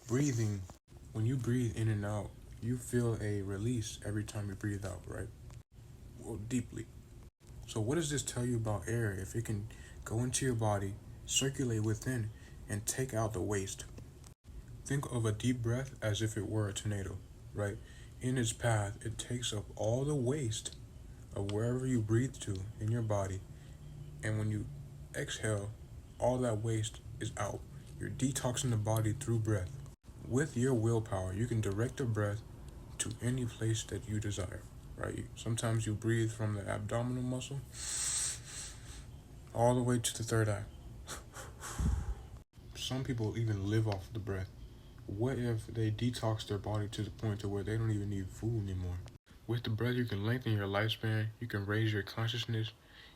breathing, when you breathe in and out, you feel a release every time you breathe out, right? Well, deeply. So what does this tell you about air if it can go into your body, circulate within, and take out the waste? Think of a deep breath as if it were a tornado, right? In its path, it takes up all the waste of wherever you breathe to in your body, and when you exhale, all that waste is out. You're detoxing the body through breath. With your willpower, you can direct the breath to any place that you desire, right? Sometimes you breathe from the abdominal muscle all the way to the third eye. Some people even live off the breath. What if they detox their body to the point to where they don't even need food anymore? With the breath, you can lengthen your lifespan, you can raise your consciousness,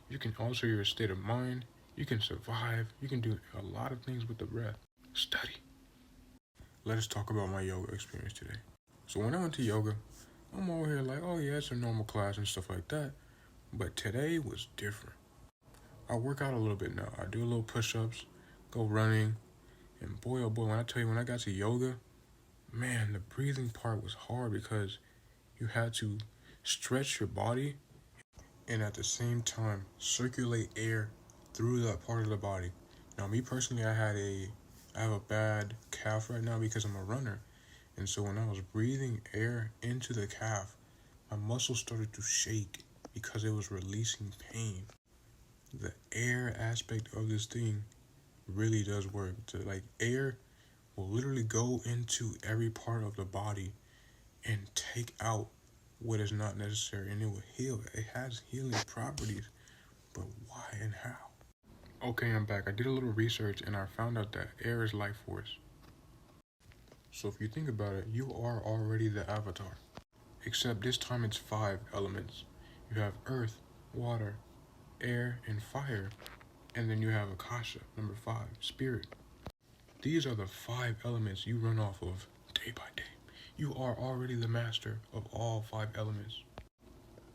you can alter your state of mind, you can survive, you can do a lot of things with the breath. Study. Let us talk about my yoga experience today. So when I went to yoga, I'm over here like, oh yeah, it's a normal class and stuff like that. But today was different. I work out a little bit now. I do a little push-ups, go running, and boy, oh boy, when I tell you, when I got to yoga, man, the breathing part was hard because you had to stretch your body and at the same time circulate air through that part of the body. Now, me personally, I have a bad calf right now because I'm a runner. And so when I was breathing air into the calf, my muscles started to shake because it was releasing pain. The air aspect of this thing really does work. Like, air will literally go into every part of the body and take out what is not necessary, and it will heal. It has healing properties, but why and how? Okay, I'm back. I did a little research and I found out that air is life force. So if you think about it, you are already the avatar. Except this time it's 5 elements. You have earth, water, air, and fire. And then you have Akasha, number 5, spirit. These are the 5 elements you run off of day by day. You are already the master of all 5 elements.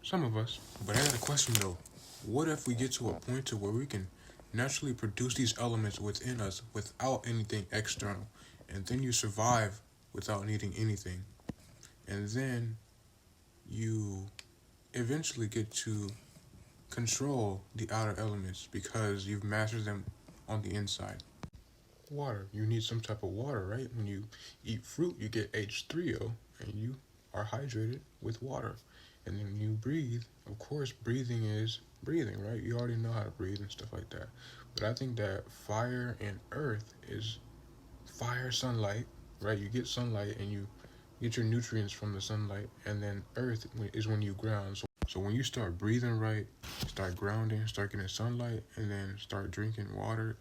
Some of us. But I got a question though. What if we get to a point to where we can naturally produce these elements within us without anything external? And then you survive without needing anything. And then you eventually get to control the outer elements because you've mastered them on the inside. Water. You need some type of water, right? When you eat fruit, you get H3O, and you are hydrated with water. And then when you breathe, of course, breathing is breathing, right? You already know how to breathe and stuff like that. But I think that fire and earth is fire, sunlight, right? You get sunlight and you get your nutrients from the sunlight, and then earth is when you ground. So when you start breathing right, start grounding, start getting sunlight, and then start drinking water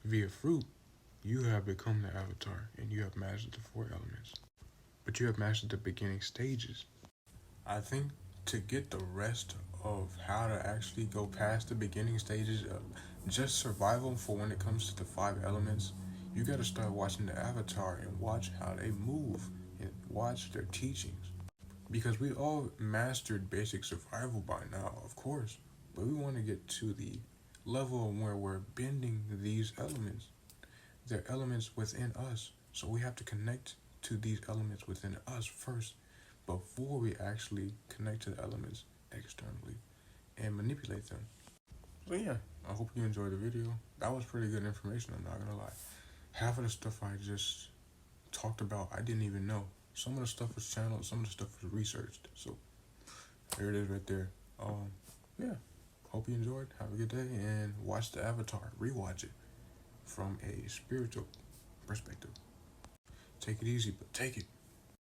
via fruit, you have become the avatar and you have mastered the 4 elements. But you have mastered the beginning stages. I think to get the rest of how to actually go past the beginning stages of just survival for when it comes to the 5 elements, you got to start watching the avatar and watch how they move and watch their teachings. Because we all mastered basic survival by now, of course, but we want to get to the level where we're bending these elements. They're elements within us, so we have to connect to these elements within us first before we actually connect to the elements externally and manipulate them. So yeah, I hope you enjoyed the video. That was pretty good information, I'm not gonna lie. Half of the stuff I just talked about, I didn't even know. Some of the stuff was channeled, some of the stuff was researched. So there it is right there. Yeah, hope you enjoyed. Have a good day and watch the Avatar. Rewatch it from a spiritual perspective. Take it easy, but take it.